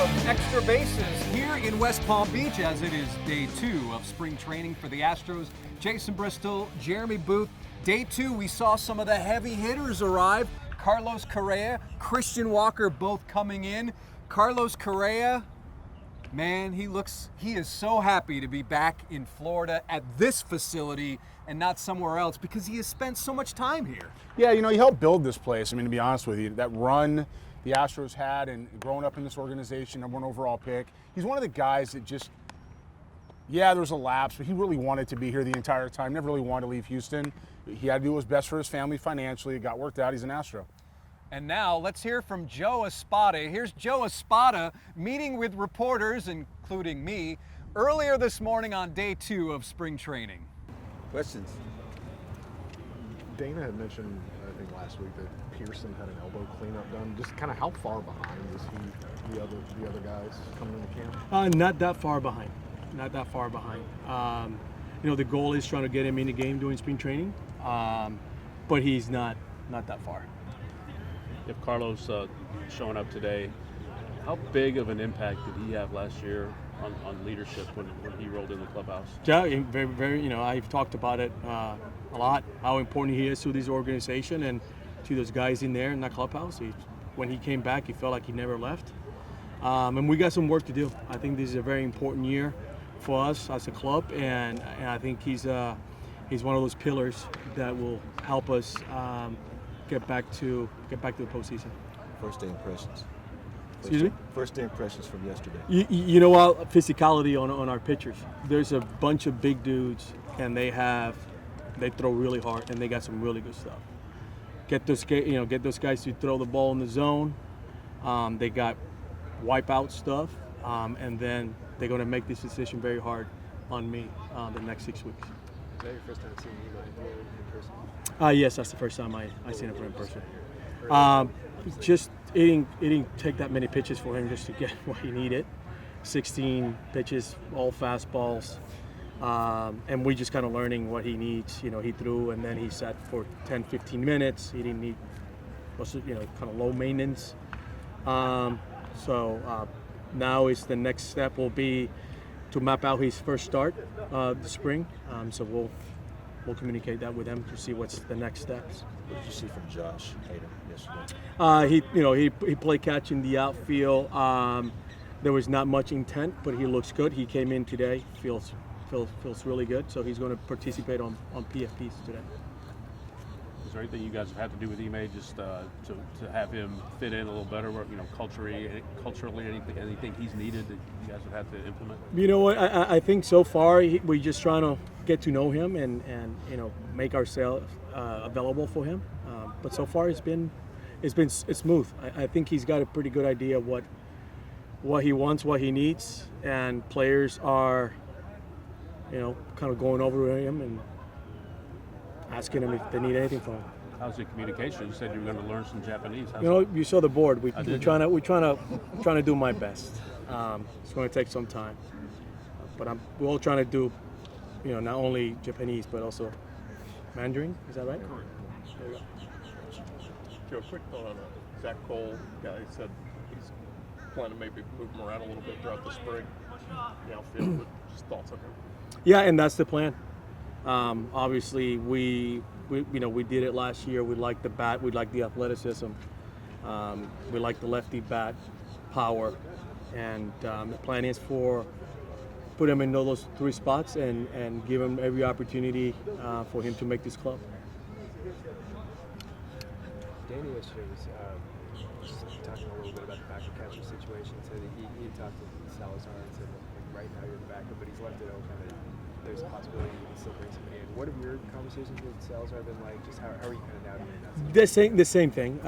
of Extra Bases here in West Palm Beach as it is day 2 of spring training for the Astros. Jason Bristol, Jeremy Booth. Day 2, we saw some of the heavy hitters arrive. Carlos Correa, Christian Walker both coming in. Carlos Correa, man, he is so happy to be back in Florida at this facility and not somewhere else because he has spent so much time here. Yeah, he helped build this place. I mean, to be honest with you, that run the Astros had and growing up in this organization, #1 overall pick, he's one of the guys that just, yeah, there was a lapse, but he really wanted to be here the entire time, never really wanted to leave Houston. He had to do what was best for his family financially. It got worked out. He's an Astro. And now let's hear from Joe Espada. Here's Joe Espada meeting with reporters, including me, earlier this morning on day 2 of spring training. Questions? Dana had mentioned, I think last week, that Pearson had an elbow cleanup done. Just kind of how far behind is he, the other guys coming into camp? Not that far behind. Not that far behind. The goal is trying to get him in the game during spring training, but he's not that far. If Carlos showing up today, how big of an impact did he have last year on leadership when he rolled in the clubhouse? Yeah, very, very. I've talked about it a lot. How important he is to this organization and to those guys in there in that clubhouse. When he came back, he felt like he never left. And we got some work to do. I think this is a very important year for us as a club, and I think he's one of those pillars that will help us get back to the postseason. First day impressions. Excuse me? First day impressions from yesterday. You know what? Physicality on our pitchers. There's a bunch of big dudes, and they throw really hard, and they got some really good stuff. Get those guys to throw the ball in the zone. They got wipeout stuff, and then they're going to make this decision very hard on me the next 6 weeks. Is that your first time seeing Eli in person? Yes, that's the first time I seen him in person. Just it didn't take that many pitches for him just to get what he needed. 16 pitches, all fastballs, and we just kind of learning what he needs. He threw and then he sat for 10, 15 minutes. He didn't need, kind of low maintenance. So now is the next step will be to map out his first start this spring. So we'll communicate that with him to see what's the next steps. What did you see from Josh Hader yesterday? He played catch in the outfield. There was not much intent, but he looks good. He came in today, feels really good. So he's going to participate on PFPs today. Is there anything you guys have had to do with Ime just to have him fit in a little better? Culturally, anything he's needed that you guys have had to implement? You know what? I think so far we're just trying to get to know him and make ourselves available for him. But so far it's been smooth. I think he's got a pretty good idea of what he wants, what he needs, and players are kind of going over to him and asking him if they need anything from him. How's the communication? You said you were going to learn some Japanese. You saw the board. We're trying to do my best. It's going to take some time, but we're all trying to do, not only Japanese but also Mandarin. Is that right? Correct. There you go. Joe, quick thought on Zach Cole. Guy said he's planning to maybe move him around a little bit throughout the spring. Outfield, but just thoughts on him. Yeah, and that's the plan. Obviously, we did it last year. We like the bat. We like the athleticism. We like the lefty bat power. And the plan is put him in those 3 spots and give him every opportunity for him to make this club. Danny yesterday was just talking a little bit about the backup catcher situation. Said he talked to Salazar and said, right now you're the backup, but he's left it open that there's a possibility you can still bring somebody in. What have your conversations with Salazar been like? Just how are you kind of navigating that situation? The same thing.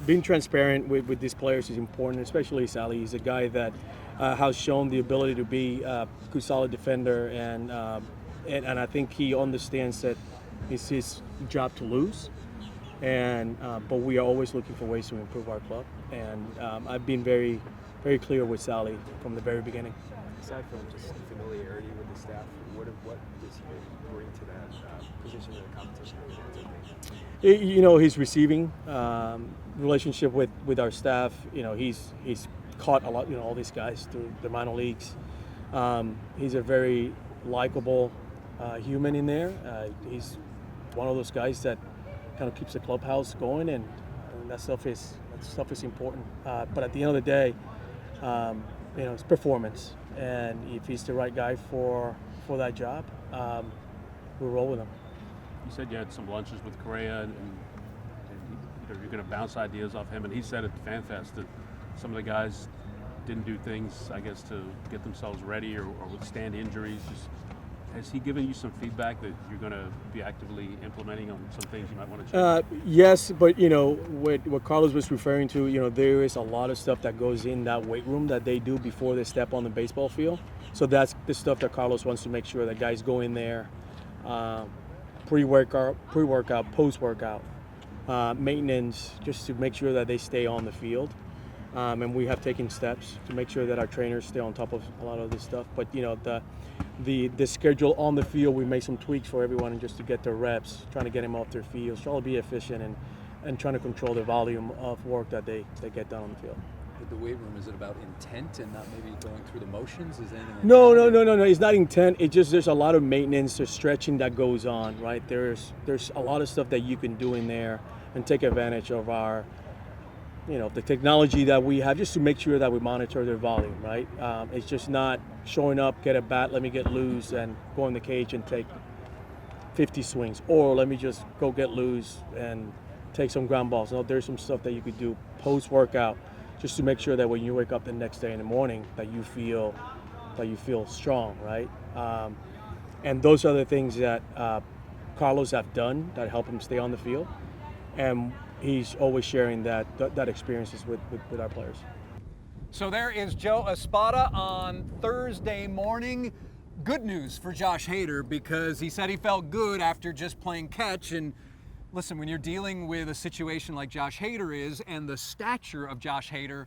Being transparent with these players is important, especially Sally. He's a guy that has shown the ability to be a good, solid defender, and I think he understands that it's his job to lose. But we are always looking for ways to improve our club, and I've been very, very clear with Sally from the very beginning. Aside from just familiarity with the staff, what does he bring to that position in the competition? His receiving relationship with our staff. He's caught a lot, all these guys through the minor leagues. He's a very likable human in there. He's one of those guys that kind of keeps the clubhouse going, and that stuff is important. But at the end of the day, it's performance, and if he's the right guy for that job, we'll roll with him. You said you had some lunches with Correa, and you're going to bounce ideas off him. And he said at the Fan Fest that some of the guys didn't do things, I guess, to get themselves ready or withstand injuries. Has he given you some feedback that you're going to be actively implementing on some things you might want to change? Yes, but what Carlos was referring to, there is a lot of stuff that goes in that weight room that they do before they step on the baseball field. So that's the stuff that Carlos wants to make sure that guys go in there, pre-workout, post-workout, maintenance, just to make sure that they stay on the field. And we have taken steps to make sure that our trainers stay on top of a lot of this stuff. But the schedule on the field, we made some tweaks for everyone, and just to get their reps, trying to get them off their fields, trying to be efficient and trying to control the volume of work that they get done on the field. With the weight room, is it about intent and not maybe going through the motions? Is anything like No. that? It's not intent. It's just there's a lot of maintenance, there's stretching that goes on, right? There's a lot of stuff that you can do in there and take advantage of our, the technology that we have, just to make sure that we monitor their volume, right? It's just not showing up, get a bat, let me get loose, and go in the cage and take 50 swings, or let me just go get loose and take some ground balls. No, there's some stuff that you could do post-workout, just to make sure that when you wake up the next day in the morning, that you feel strong, right? And those are the things that Carlos have done that help him stay on the field, and he's always sharing that experiences with our players. So there is Joe Espada on Thursday morning. Good news for Josh Hader, because he said he felt good after just playing catch. And listen, when you're dealing with a situation like Josh Hader is, and the stature of Josh Hader,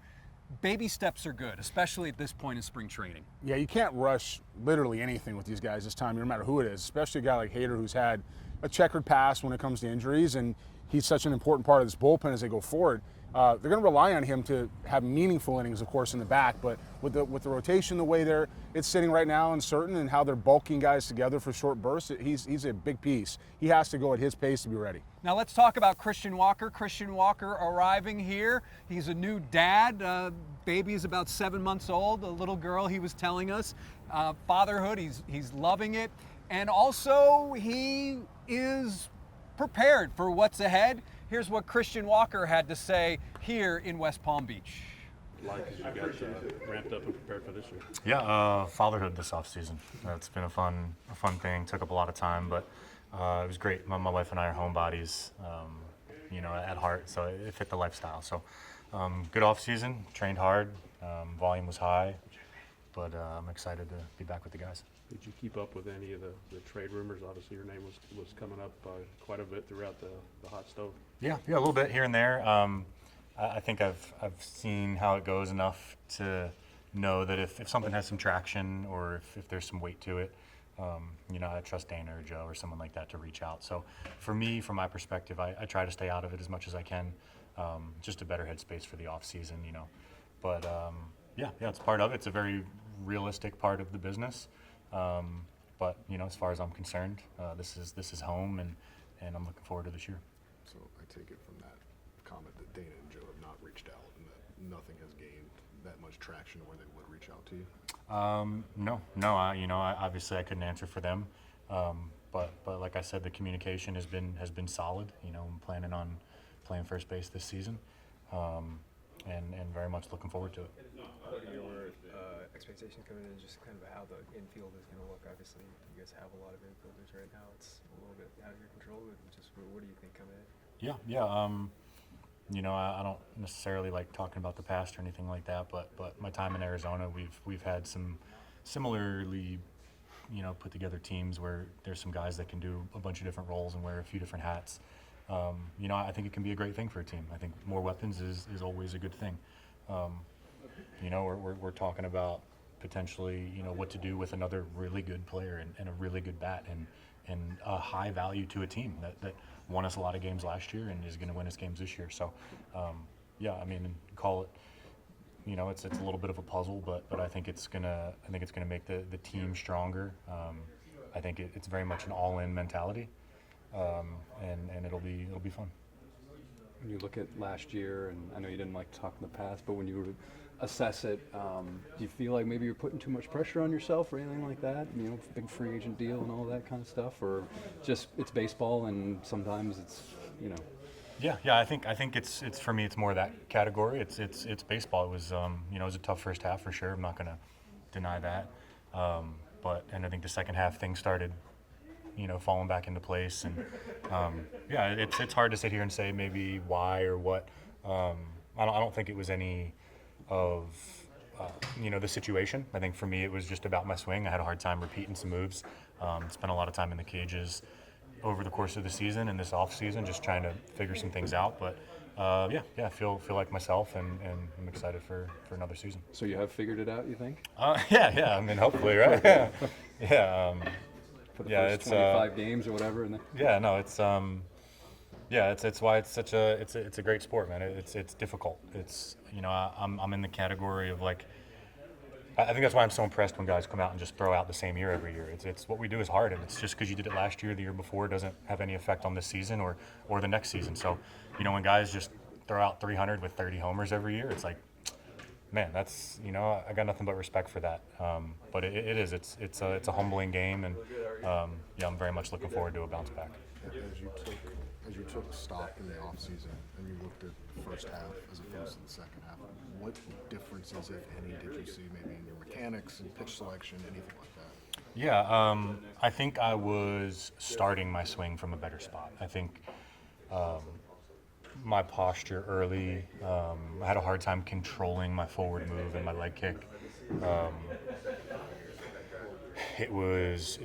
baby steps are good, especially at this point in spring training. Yeah, you can't rush literally anything with these guys this time, no matter who it is, especially a guy like Hader who's had a checkered past when it comes to injuries, and he's such an important part of this bullpen as they go forward. They're going to rely on him to have meaningful innings, of course, in the back. But with the rotation the way it's sitting right now, uncertain, and how they're bulking guys together for short bursts, he's a big piece. He has to go at his pace to be ready. Now let's talk about Christian Walker. Christian Walker arriving here. He's a new dad. Baby is about 7 months old. A little girl, he was telling us. Fatherhood, he's loving it. And also, he is prepared for what's ahead. Here's what Christian Walker had to say here in West Palm Beach. Like as you got ramped up and prepared for this year? Yeah, fatherhood this offseason. It's been a fun thing. Took up a lot of time, but it was great. My wife and I are homebodies, at heart, so it fit the lifestyle. So good offseason, trained hard, volume was high, but I'm excited to be back with the guys. Did you keep up with any of the trade rumors? Obviously, your name was coming up quite a bit throughout the hot stove. Yeah, a little bit here and there. I think I've seen how it goes enough to know that if something has some traction, or if there's some weight to it, I trust Dana or Joe or someone like that to reach out. So for me, from my perspective, I try to stay out of it as much as I can. Just a better headspace for the off season, But it's part of it. It's a very realistic part of the business. But as far as I'm concerned, this is home, and I'm looking forward to this year. So I take it from that comment that Dana and Joe have not reached out, and that nothing has gained that much traction where they would reach out to you. No. I obviously I couldn't answer for them, but like I said, the communication has been solid. I'm planning on playing first base this season, and very much looking forward to it. What are your expectations coming in, just kind of how the infield is going to look? Obviously, you guys have a lot of infielders right now. It's a little bit out of your control. But just what do you think coming in? Yeah. I don't necessarily like talking about the past or anything like that, but my time in Arizona, we've had some similarly, put together teams where there's some guys that can do a bunch of different roles and wear a few different hats. I think it can be a great thing for a team. I think more weapons is always a good thing. We're talking about potentially, what to do with another really good player and a really good bat and a high value to a team that won us a lot of games last year and is going to win us games this year. So, call it it's a little bit of a puzzle, but I think it's gonna make the team stronger. I think it's very much an all-in mentality, and it'll be fun. When you look at last year, and I know you didn't like to talk in the past, but when you assess it, do you feel like maybe you're putting too much pressure on yourself or anything like that? Big free agent deal and all that kind of stuff, or just it's baseball and sometimes it's. Yeah. I think it's for me. It's more that category. It's baseball. It was it was a tough first half for sure. I'm not gonna deny that. And I think the second half things started, falling back into place. And it's hard to sit here and say maybe why or what. I don't think it was any of the situation. I think for me it was just about my swing. I had a hard time repeating some moves. Spent a lot of time in the cages over the course of the season and this off season, just trying to figure some things out. But I feel like myself, and I'm excited for another season. So you have figured it out, you think? Yeah. I mean, hopefully, right? Yeah. For the first 25 games or whatever. And it's why it's such a great sport, man. It's difficult. It's I'm in the category of like. I think that's why I'm so impressed when guys come out and just throw out the same year every year. It's what we do is hard, and it's just because you did it last year, the year before, doesn't have any effect on this season or the next season. So, when guys just throw out 300 with 30 homers every year, it's like, man, that's I got nothing but respect for that. But it's a humbling game, and I'm very much looking forward to a bounce back. As you took stock in the offseason and you looked at the first half as opposed to the second half, what differences, if any, did you see maybe in your mechanics and pitch selection, anything like that? Yeah, I think I was starting my swing from a better spot. I think my posture early, I had a hard time controlling my forward move and my leg kick. It was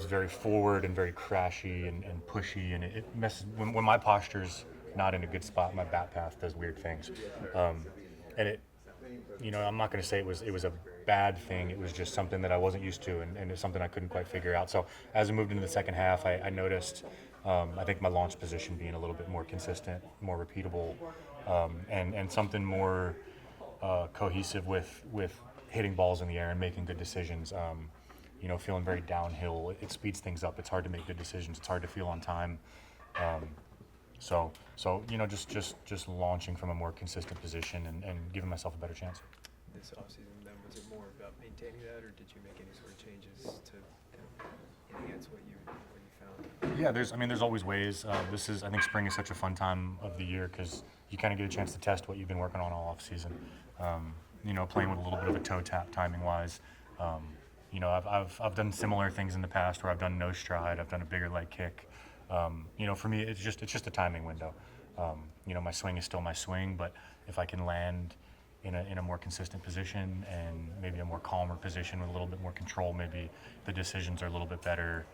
very forward and very crashy and pushy, and it messes when my posture's not in a good spot. My bat path does weird things, and it, I'm not going to say it was a bad thing. It was just something that I wasn't used to, and it's something I couldn't quite figure out. So as I moved into the second half, I noticed I think my launch position being a little bit more consistent, more repeatable, and something more cohesive with hitting balls in the air and making good decisions. Feeling very downhill, it speeds things up. It's hard to make good decisions. It's hard to feel on time. So just launching from a more consistent position and giving myself a better chance. This offseason, then, was it more about maintaining that, or did you make any sort of changes to enhance what you found? Yeah, there's always ways. I think spring is such a fun time of the year because you kind of get a chance to test what you've been working on all off season. Playing with a little bit of a toe tap timing wise. I've done similar things in the past where I've done no stride, I've done a bigger leg kick. For me, it's just a timing window. My swing is still my swing, but if I can land in a more consistent position and maybe a more calmer position with a little bit more control, maybe the decisions are a little bit better,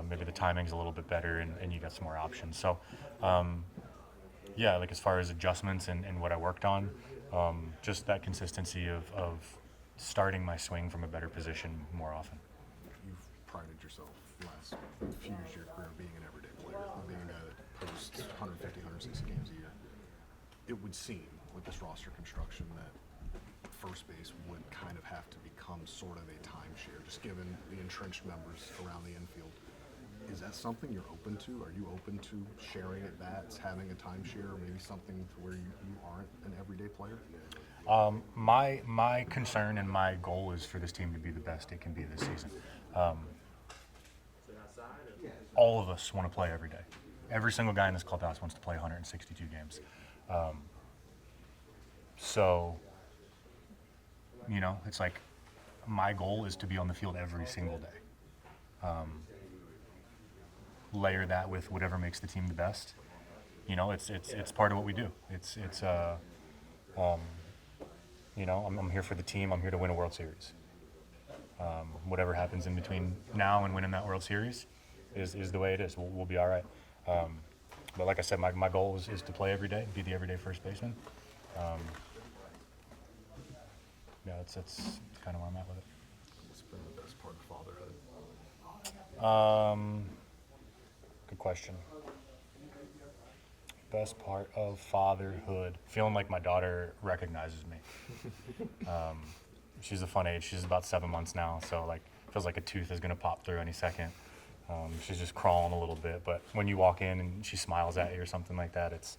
maybe the timing's a little bit better, and you got some more options. So, like as far as adjustments and what I worked on, just that consistency of starting my swing from a better position more often. You've prided yourself the last few years of your career being an everyday player, being a guy that posts 150, 160 games a year. It would seem with this roster construction that first base would kind of have to become sort of a timeshare, just given the entrenched members around the infield. Is that something you're open to? Are you open to sharing at bats, having a timeshare, or maybe something to where you aren't an everyday player? My concern and my goal is for this team to be the best it can be this season. All of us want to play every day. Every single guy in this clubhouse wants to play 162 games. It's like my goal is to be on the field every single day. Layer that with whatever makes the team the best. It's part of what we do. I'm here for the team. I'm here to win a World Series. Whatever happens in between now and winning that World Series is the way it is. We'll be all right. But like I said, my goal is to play every day, be the everyday first baseman. That's kind of where I'm at with it. What's been the best part of fatherhood? Good question. best part of fatherhood. Feeling like my daughter recognizes me. She's a fun age. She's about 7 months now, so like feels like a tooth is gonna pop through any second. She's just crawling a little bit, but when you walk in and she smiles at you or something like that, it's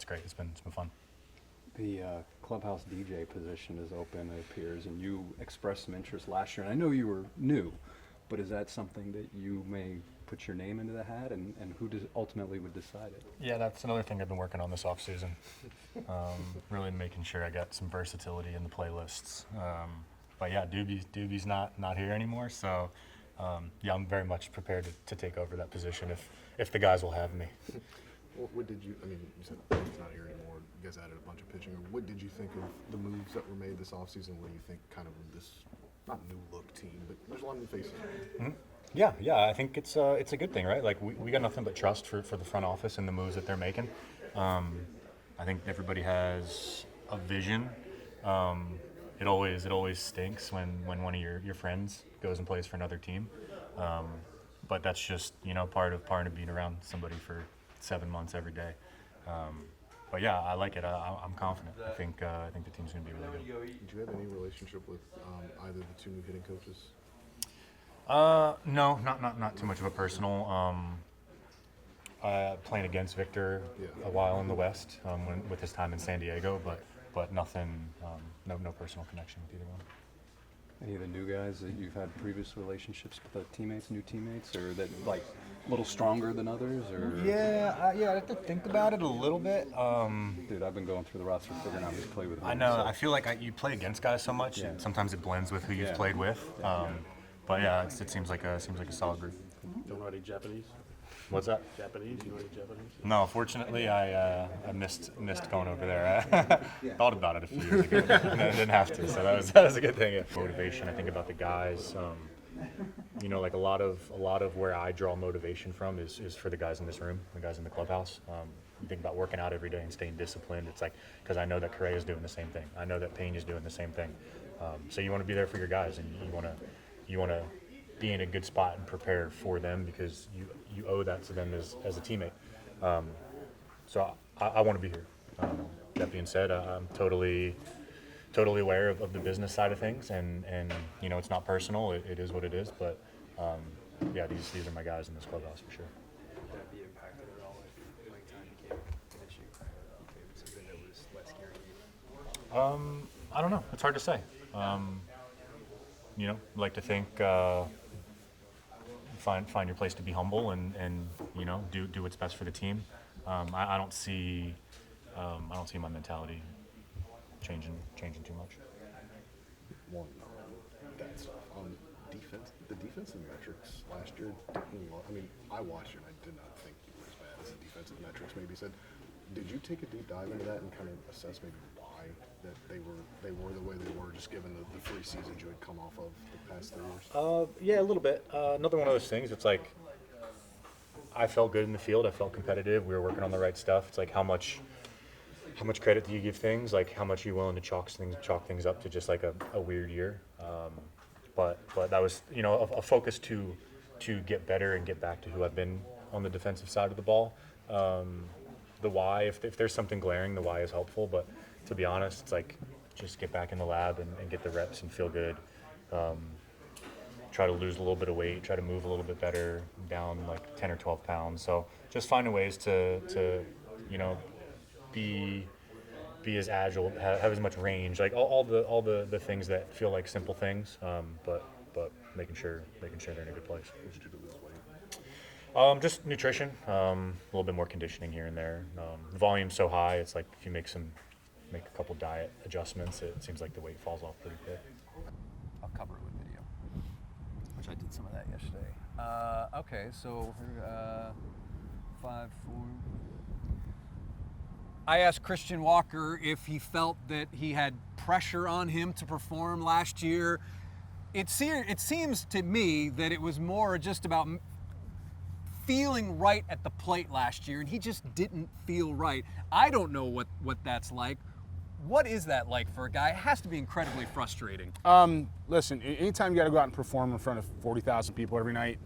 great. It's been fun. The clubhouse DJ position is open, it appears, and you expressed some interest last year. And I know you were new, but is that something that you may put your name into the hat, and who ultimately would decide it? Yeah, that's another thing I've been working on this offseason. Really making sure I got some versatility in the playlists. But yeah, Doobie's not here anymore, so yeah, I'm very much prepared to take over that position if the guys will have me. What did you? I mean, you said he's not here anymore. You guys added a bunch of pitching. What did you think of the moves that were made this offseason? What do you think, kind of this not new look team, but there's a lot of new faces. Mm-hmm. Yeah, I think it's a good thing, right? Like we got nothing but trust for the front office and the moves that they're making. I think everybody has a vision. It always stinks when one of your friends goes and plays for another team. But that's just part of being around somebody for 7 months every day. But yeah, I like it. I'm confident. I think the team's going to be really good. Did you have any relationship with either the two new hitting coaches? No, not too much of a personal. Playing against Victor a while in the West with his time in San Diego, but nothing, no personal connection with either one. Any of the new guys that you've had previous relationships with, new teammates, or that like a little stronger than others, or? Yeah, I have to think about it a little bit. Dude, I've been going through the roster figuring out who's played with. I know. So. I feel like you play against guys so much. Yeah. Sometimes it blends with who you've played with. But yeah, it seems like a solid group. Don't know any Japanese? What's that? Japanese? You know any Japanese? No, fortunately, I missed going over there. I thought about it a few years ago, and I didn't have to, so that was a good thing. Motivation, I think about the guys. Like a lot of where I draw motivation from is for the guys in this room, the guys in the clubhouse. You think about working out every day and staying disciplined. It's like because I know that Correa is doing the same thing. I know that Payne is doing the same thing. So you want to be there for your guys, and you want to be in a good spot and prepare for them because you owe that to them as a teammate. So I want to be here. That being said, I'm totally aware of the business side of things, and it's not personal. It is what it is. But yeah, these are my guys in this clubhouse for sure. Would that be impacted at all if playing time became an issue? Something that was less guaranteed? I don't know. It's hard to say. Like to think. Find your place to be humble and do what's best for the team. I don't see my mentality changing too much. One, that stuff on defense. The defensive metrics last year didn't. I mean, I watched it and I did not think you were as bad as the defensive metrics maybe said. Did you take a deep dive into that and kind of assess maybe why that they were the way they were, just given the free seasons you had come off of the past 3 years? Yeah, a little bit. Another one of those things. It's like I felt good in the field. I felt competitive. We were working on the right stuff. It's like how much credit do you give things? Like how much are you willing to chalk things up to just like a weird year? But that was a focus to get better and get back to who I've been on the defensive side of the ball. The why, if there's something glaring, the why is helpful. But to be honest, it's like just get back in the lab and get the reps and feel good. Try to lose a little bit of weight, try to move a little bit better, down like 10 or 12 pounds. So just finding ways to be as agile, have as much range, like all the things that feel like simple things, but making sure they're in a good place. What did you do to lose weight? Just nutrition, a little bit more conditioning here and there. The volume's so high, it's like if you make a couple diet adjustments, it seems like the weight falls off pretty quick. I'll cover it with video, which I did some of that yesterday. Okay, so 5-4. I asked Christian Walker if he felt that he had pressure on him to perform last year. It seems to me that it was more just about feeling right at the plate last year, and he just didn't feel right. I don't know what that's like. What is that like for a guy? It has to be incredibly frustrating. Listen, anytime you got to go out and perform in front of 40,000 people every night,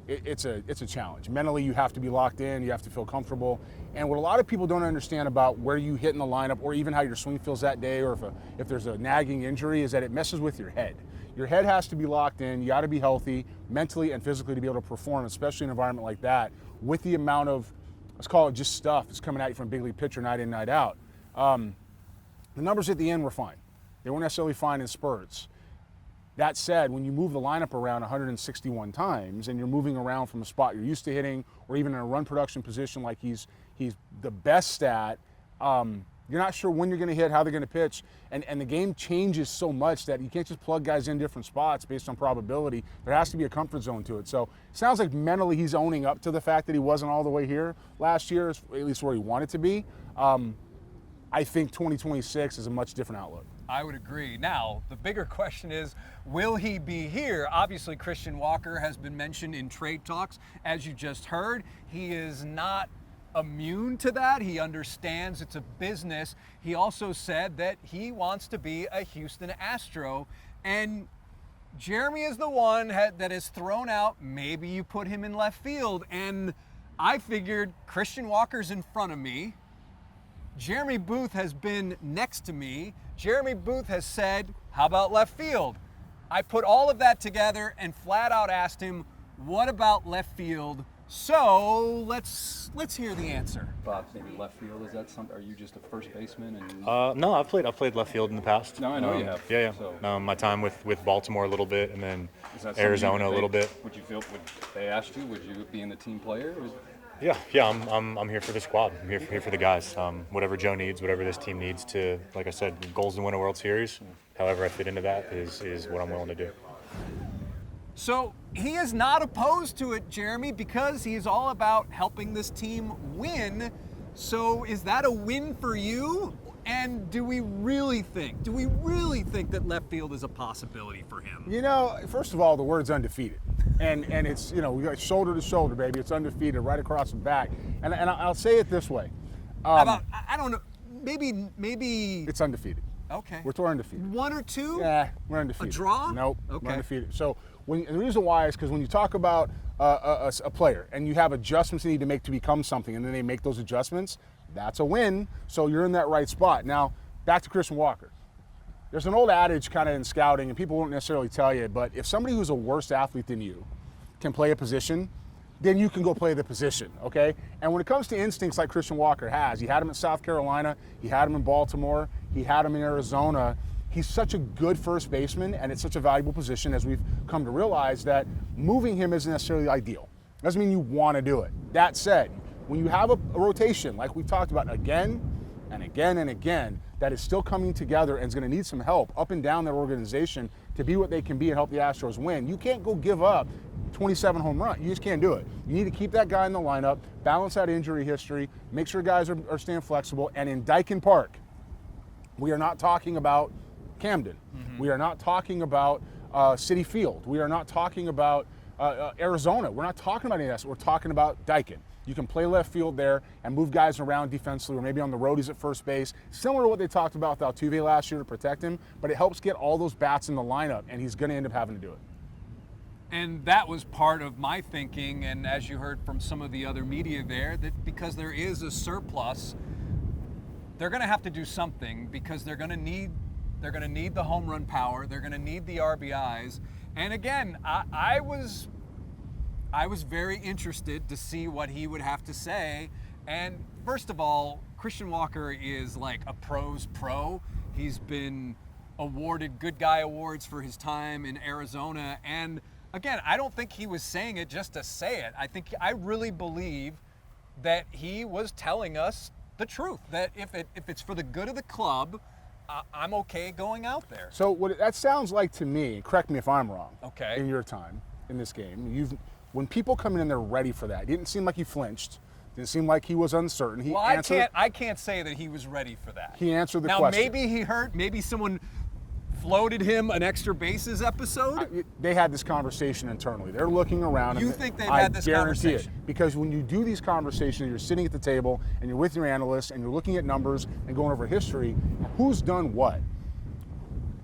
it's a challenge. Mentally, you have to be locked in. You have to feel comfortable. And what a lot of people don't understand about where you hit in the lineup, or even how your swing feels that day, or if there's a nagging injury, is that it messes with your head. Your head has to be locked in. You got to be healthy mentally and physically to be able to perform, especially in an environment like that, with the amount of, let's call it just stuff that's coming at you from a big league pitcher night in, night out. The numbers at the end were fine. They weren't necessarily fine in spurts. That said, when you move the lineup around 161 times and you're moving around from a spot you're used to hitting, or even in a run production position like he's the best at, you're not sure when you're going to hit, how they're going to pitch, and the game changes so much that you can't just plug guys in different spots based on probability. There has to be a comfort zone to it. So it sounds like mentally he's owning up to the fact that he wasn't all the way here last year, at least where he wanted to be. I think 2026 is a much different outlook. I would agree. Now, the bigger question is, will he be here? Obviously, Christian Walker has been mentioned in trade talks, as you just heard. He is not immune to that. He understands it's a business. He also said that he wants to be a Houston Astro, and Jeremy is the one that has thrown out, maybe you put him in left field, and I figured Christian Walker's in front of me. Jeremy Booth has been next to me. Jeremy Booth has said, how about left field? I put all of that together and flat out asked him, what about left field? So let's hear the answer. Bob, maybe left field, is that something? Are you just a first baseman? And No, I've played left field in the past. No, I know you have. Yeah. So, My time with Baltimore a little bit, and then is that something Arizona a little bit. Would you feel, if they asked you, would you be in the team player? Yeah. I'm here for the squad. I'm here for the guys. Whatever Joe needs, whatever this team needs to, like I said, goals to win a World Series. However I fit into that is what I'm willing to do. So he is not opposed to it, Jeremy, because he is all about helping this team win. So is that a win for you? And do we really think that left field is a possibility for him? You know, first of all, the word's undefeated. And it's, we got shoulder to shoulder, baby. It's undefeated right across the back. And I'll say it this way. How about, I don't know, maybe. It's undefeated. Okay. We're undefeated. One or two? Yeah, we're undefeated. A draw? Nope, Okay. we're undefeated. So and the reason why is because when you talk about a player and you have adjustments you need to make to become something, and then they make those adjustments, that's a win. So you're in that right spot. Now, back to Christian Walker. There's an old adage kind of in scouting, and people won't necessarily tell you, but if somebody who's a worse athlete than you can play a position, then you can go play the position, okay? And when it comes to instincts like Christian Walker has, he had him in South Carolina, he had him in Baltimore, he had him in Arizona. He's such a good first baseman, and it's such a valuable position, as we've come to realize, that moving him isn't necessarily ideal. Doesn't mean you want to do it. That said, when you have a rotation like we've talked about again and again and again, that is still coming together and is going to need some help up and down their organization to be what they can be and help the Astros win, you can't go give up 27 home runs. You just can't do it. You need to keep that guy in the lineup, balance out injury history, make sure guys are staying flexible. And in Daikin Park, we are not talking about Camden. Mm-hmm. We are not talking about Citi Field. We are not talking about Arizona. We're not talking about any of that. We're talking about Daikin. You can play left field there and move guys around defensively, or maybe on the road he's at first base. Similar to what they talked about with Altuve last year to protect him, but it helps get all those bats in the lineup, and he's going to end up having to do it. And that was part of my thinking, and as you heard from some of the other media there, that because there is a surplus, they're going to have to do something, because they're going to need the home run power, they're going to need the RBIs. And again, I was very interested to see what he would have to say. And first of all, Christian Walker is like a pro's pro. He's been awarded Good Guy Awards for his time in Arizona. And again, I don't think he was saying it just to say it. I really believe that he was telling us the truth, that if it's for the good of the club, I'm okay going out there. So what that sounds like to me, correct me if I'm wrong, okay, in your time in this game, when people come in and they're ready for that, it didn't seem like he flinched. Didn't seem like he was uncertain. I can't say that he was ready for that. He answered the question. question. Now, maybe he heard, maybe someone floated him an extra bases episode? They had this conversation internally. They're looking around. You think they've had this conversation? Because when you do these conversations, you're sitting at the table and you're with your analysts and you're looking at numbers and going over history, who's done what?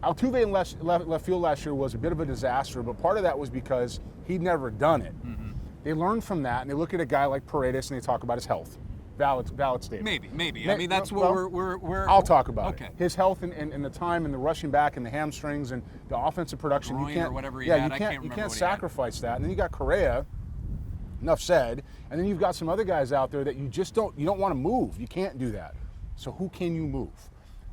Altuve in left field last year was a bit of a disaster, but part of that was because he'd never done it. Mm-hmm. They learn from that, and they look at a guy like Paredes and they talk about his health. Valid statement. Maybe. I mean, that's what we're. I'll talk about okay. it. His health and the time and the rushing back and the hamstrings and the offensive production. Groin you can't, or whatever he yeah, had. you I can't, can't you remember can't what he had. sacrifice that. And then you got Correa. Enough said. And then you've got some other guys out there that you don't want to move. You can't do that. So who can you move?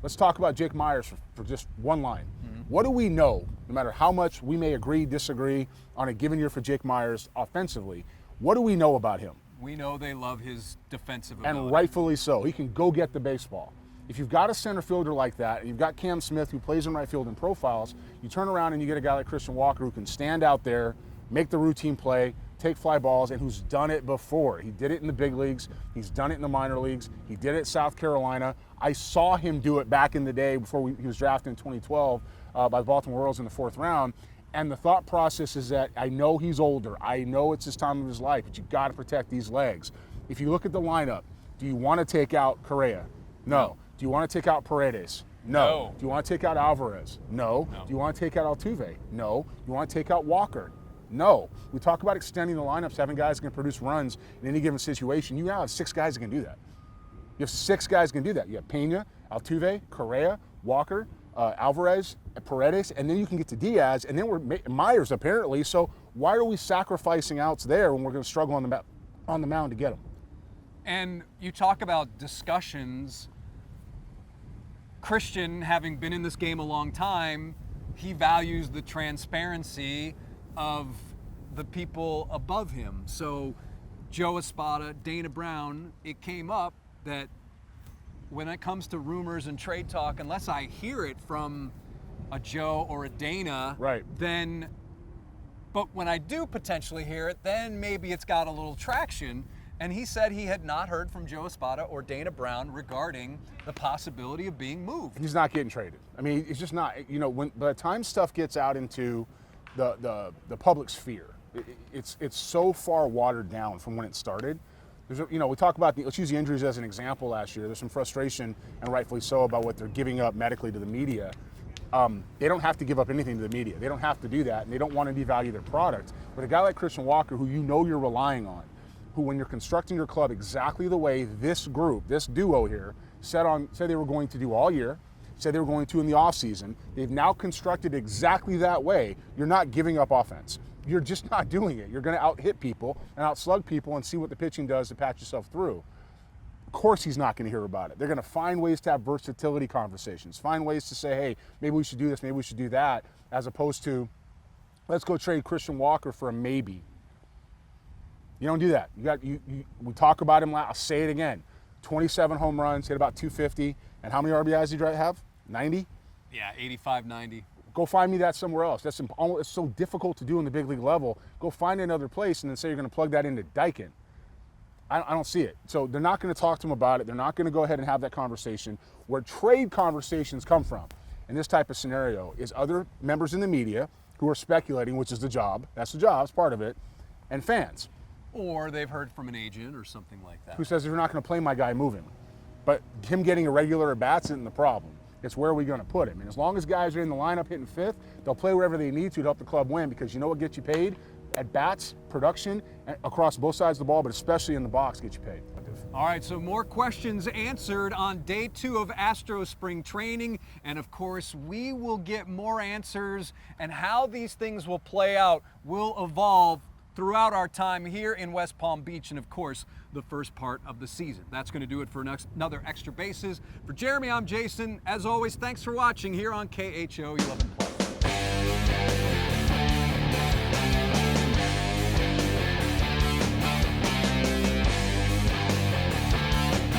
Let's talk about Jake Myers for just one line. Mm-hmm. What do we know, no matter how much we may agree, disagree on a given year for Jake Myers offensively, what do we know about him? We know they love his defensive ability. And rightfully so. He can go get the baseball. If you've got a center fielder like that, and you've got Cam Smith who plays in right field in profiles, you turn around and you get a guy like Christian Walker who can stand out there, make the routine play, take fly balls, and who's done it before. He did it in the big leagues. He's done it in the minor leagues. He did it at South Carolina. I saw him do it back in the day before he was drafted in 2012 by the Baltimore Orioles in the 4th round. And the thought process is that I know he's older. I know it's his time of his life, but you've got to protect these legs. If you look at the lineup, do you want to take out Correa? No. Do you want to take out Paredes? No. Do you want to take out Alvarez? No. Do you want to take out Altuve? No. Do you want to take out Walker? No. We talk about extending the lineups, having guys who can produce runs in any given situation. You now have 6 guys that can do that. You have 6 guys who can do that. You have Pena, Altuve, Correa, Walker, Alvarez, Paredes, and then you can get to Diaz, and then we're Myers apparently. So why are we sacrificing outs there when we're going to struggle on the mound to get them? And you talk about discussions. Christian, having been in this game a long time, he values the transparency of the people above him. So Joe Espada, Dana Brown, it came up that when it comes to rumors and trade talk, unless I hear it from a Joe or a Dana, right, then, but when I do potentially hear it, then maybe it's got a little traction. And he said he had not heard from Joe Espada or Dana Brown regarding the possibility of being moved. He's not getting traded. I mean, it's just not, when by the time stuff gets out into the public sphere, it's so far watered down from when it started. There's, we talk about let's use the injuries as an example last year. There's some frustration, and rightfully so, about what they're giving up medically to the media. They don't have to give up anything to the media. They don't have to do that, and they don't want to devalue their product. But a guy like Christian Walker, who you're relying on, who when you're constructing your club exactly the way this group, this duo here, said they were going to do all year, said they were going to in the offseason, they've now constructed exactly that way. You're not giving up offense. You're just not doing it. You're going to out-hit people and out-slug people and see what the pitching does to patch yourself through. Of course he's not going to hear about it. They're going to find ways to have versatility conversations, find ways to say, hey, maybe we should do this, maybe we should do that, as opposed to, let's go trade Christian Walker for a maybe. You don't do that. We talk about him, I'll say it again, 27 home runs, hit about 250, and how many RBIs did he have? 90? Yeah, 85, 90. Go find me that somewhere else. It's so difficult to do in the big league level. Go find another place and then say you're going to plug that into Daikin. I don't see it. So they're not going to talk to him about it. They're not going to go ahead and have that conversation. Where trade conversations come from in this type of scenario is other members in the media who are speculating, which is the job. That's the job. It's part of it. And fans. Or they've heard from an agent or something like that. Who says, if you're not going to play my guy, move him. But him getting a regular at-bats isn't the problem. It's where are we going to put him? And as long as guys are in the lineup hitting 5th, they'll play wherever they need to help the club win, because you know what gets you paid? At-bats, production, across both sides of the ball, but especially in the box, get you paid. All right, so more questions answered on day 2 of Astros spring training. And of course, we will get more answers, and how these things will play out will evolve throughout our time here in West Palm Beach, and of course, the first part of the season. That's going to do it for another Extra Bases. For Jeremy, I'm Jason. As always, thanks for watching here on KHO 11+.